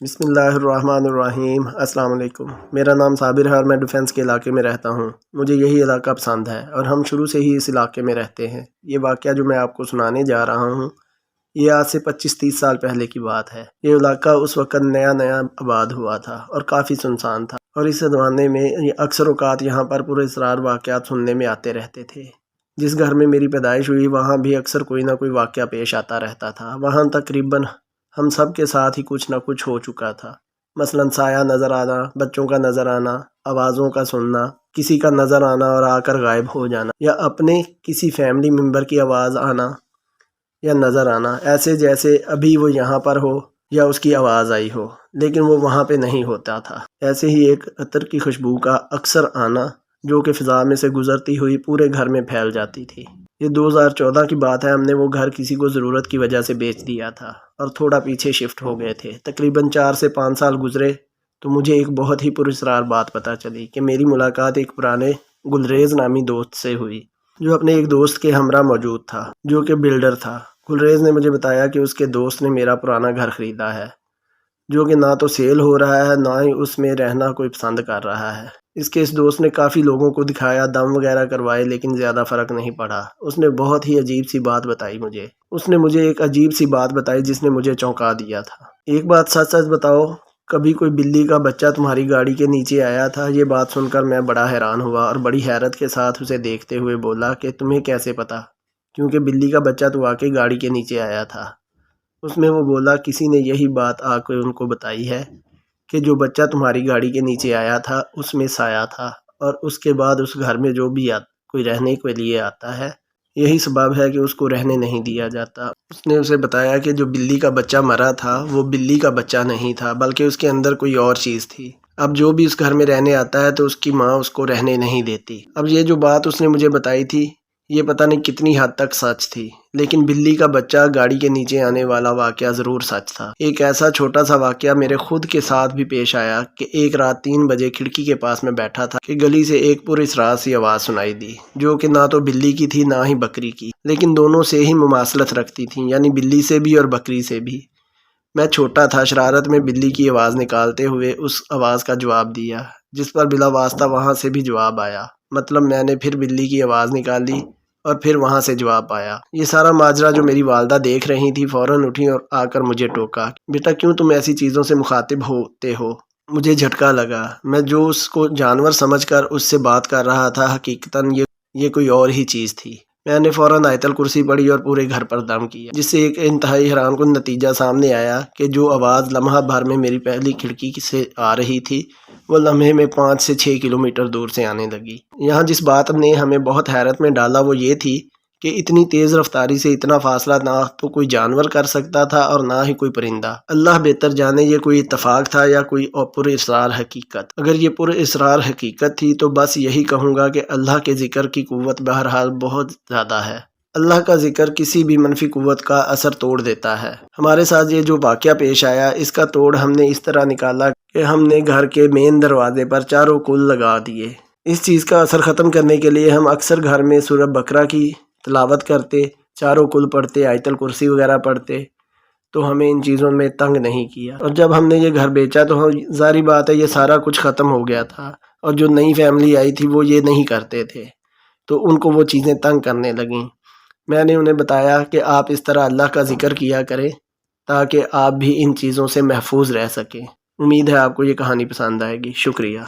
بسم اللہ الرحمن الرحیم۔ السلام علیکم۔ میرا نام صابر ہے اور میں ڈیفنس کے علاقے میں رہتا ہوں۔ مجھے یہی علاقہ پسند ہے اور ہم شروع سے ہی اس علاقے میں رہتے ہیں۔ یہ واقعہ جو میں آپ کو سنانے جا رہا ہوں یہ آج سے 25-30 سال پہلے کی بات ہے۔ یہ علاقہ اس وقت نیا آباد ہوا تھا اور کافی سنسان تھا، اور اس زمانے میں اکثر اوقات یہاں پر پراسرار واقعات سننے میں آتے رہتے تھے۔ جس گھر میں میری پیدائش ہوئی وہاں بھی اکثر کوئی نہ کوئی واقعہ پیش آتا رہتا تھا۔ وہاں تقریباً ہم سب کے ساتھ ہی کچھ نہ کچھ ہو چکا تھا، مثلاً سایہ نظر آنا، بچوں کا نظر آنا، آوازوں کا سننا، کسی کا نظر آنا اور آ کر غائب ہو جانا، یا اپنے کسی فیملی ممبر کی آواز آنا یا نظر آنا، ایسے جیسے ابھی وہ یہاں پر ہو یا اس کی آواز آئی ہو لیکن وہ وہاں پہ نہیں ہوتا تھا۔ ایسے ہی ایک عطر کی خوشبو کا اکثر آنا جو کہ فضا میں سے گزرتی ہوئی پورے گھر میں پھیل جاتی تھی۔ یہ 2014 کی بات ہے۔ ہم نے وہ گھر کسی کو ضرورت کی وجہ سے بیچ دیا تھا اور تھوڑا پیچھے شفٹ ہو گئے تھے۔ تقریباً 4 سے 5 سال گزرے تو مجھے ایک بہت ہی پراسرار بات پتہ چلی کہ میری ملاقات ایک پرانے گلریز نامی دوست سے ہوئی جو اپنے ایک دوست کے ہمراہ موجود تھا جو کہ بلڈر تھا۔ گلریز نے مجھے بتایا کہ اس کے دوست نے میرا پرانا گھر خریدا ہے جو کہ نہ تو سیل ہو رہا ہے نہ ہی اس میں رہنا کوئی پسند کر رہا ہے۔ اس دوست نے کافی لوگوں کو دکھایا، دم وغیرہ کروائے لیکن زیادہ فرق نہیں پڑا۔ اس نے بہت ہی عجیب سی بات بتائی مجھے۔ اس نے مجھے ایک عجیب سی بات بتائی جس نے مجھے چونکا دیا تھا۔ ایک بات سچ سچ بتاؤ، کبھی کوئی بلی کا بچہ تمہاری گاڑی کے نیچے آیا تھا؟ یہ بات سن کر میں بڑا حیران ہوا اور بڑی حیرت کے ساتھ اسے دیکھتے ہوئے بولا کہ تمہیں کیسے پتا؟ کیونکہ بلی کا بچہ تو واقعی گاڑی کے نیچے آیا تھا۔ اس میں وہ بولا کسی نے یہی بات آ کے ان کو بتائی ہے کہ جو بچہ تمہاری گاڑی کے نیچے آیا تھا اس میں سایہ تھا، اور اس کے بعد اس گھر میں جو بھی کوئی رہنے کے لیے آتا ہے یہی سبب ہے کہ اس کو رہنے نہیں دیا جاتا۔ اس نے اسے بتایا کہ جو بلی کا بچہ مرا تھا وہ بلی کا بچہ نہیں تھا بلکہ اس کے اندر کوئی اور چیز تھی۔ اب جو بھی اس گھر میں رہنے آتا ہے تو اس کی ماں اس کو رہنے نہیں دیتی۔ اب یہ جو بات اس نے مجھے بتائی تھی یہ پتہ نہیں کتنی حد تک سچ تھی، لیکن بلی کا بچہ گاڑی کے نیچے آنے والا واقعہ ضرور سچ تھا۔ ایک ایسا چھوٹا سا واقعہ میرے خود کے ساتھ بھی پیش آیا کہ ایک رات 3 بجے کھڑکی کے پاس میں بیٹھا تھا کہ گلی سے ایک پراسرار سی آواز سنائی دی جو کہ نہ تو بلی کی تھی نہ ہی بکری کی، لیکن دونوں سے ہی مماثلت رکھتی تھی، یعنی بلی سے بھی اور بکری سے بھی۔ میں چھوٹا تھا، شرارت میں بلی کی آواز نکالتے ہوئے اس آواز کا جواب دیا، جس پر بلا واسطہ وہاں سے بھی جواب آیا۔ مطلب میں نے پھر بلی کی آواز نکالی اور پھر وہاں سے جواب آیا۔ یہ سارا ماجرا جو میری والدہ دیکھ رہی تھی فوراً اٹھی اور آ کر مجھے ٹوکا، بیٹا کیوں تم ایسی چیزوں سے مخاطب ہوتے ہو؟ مجھے جھٹکا لگا۔ میں جو اس کو جانور سمجھ کر اس سے بات کر رہا تھا حقیقتاً یہ کوئی اور ہی چیز تھی۔ میں نے فوراً آیت الکرسی پڑھی اور پورے گھر پر دم کیا، جس سے ایک انتہائی حیران کن نتیجہ سامنے آیا کہ جو آواز لمحہ بھر میں میری پہلی کھڑکی سے آ رہی تھی وہ لمحے میں 5 سے 6 کلومیٹر دور سے آنے لگی۔ یہاں جس بات نے ہمیں بہت حیرت میں ڈالا وہ یہ تھی کہ اتنی تیز رفتاری سے اتنا فاصلہ نہ تو کوئی جانور کر سکتا تھا اور نہ ہی کوئی پرندہ۔ اللہ بہتر جانے یہ کوئی اتفاق تھا یا کوئی پراسرار حقیقت۔ اگر یہ پراسرار حقیقت تھی تو بس یہی کہوں گا کہ اللہ کے ذکر کی قوت بہرحال بہت زیادہ ہے۔ اللہ کا ذکر کسی بھی منفی قوت کا اثر توڑ دیتا ہے۔ ہمارے ساتھ یہ جو واقعہ پیش آیا اس کا توڑ ہم نے اس طرح نکالا کہ ہم نے گھر کے مین دروازے پر چاروں کل لگا دیے۔ اس چیز کا اثر ختم کرنے کے لیے ہم اکثر گھر میں سورہ بقرہ کی تلاوت کرتے، چاروں کل پڑھتے، آیت الکرسی وغیرہ پڑھتے، تو ہمیں ان چیزوں میں تنگ نہیں کیا۔ اور جب ہم نے یہ گھر بیچا تو ظاہری بات ہے یہ سارا کچھ ختم ہو گیا تھا، اور جو نئی فیملی آئی تھی وہ یہ نہیں کرتے تھے تو ان کو وہ چیزیں تنگ کرنے لگیں۔ میں نے انہیں بتایا کہ آپ اس طرح اللہ کا ذکر کیا کریں تاکہ آپ بھی ان چیزوں سے محفوظ رہ سکیں۔ امید ہے آپ کو یہ کہانی پسند آئے گی۔ شکریہ۔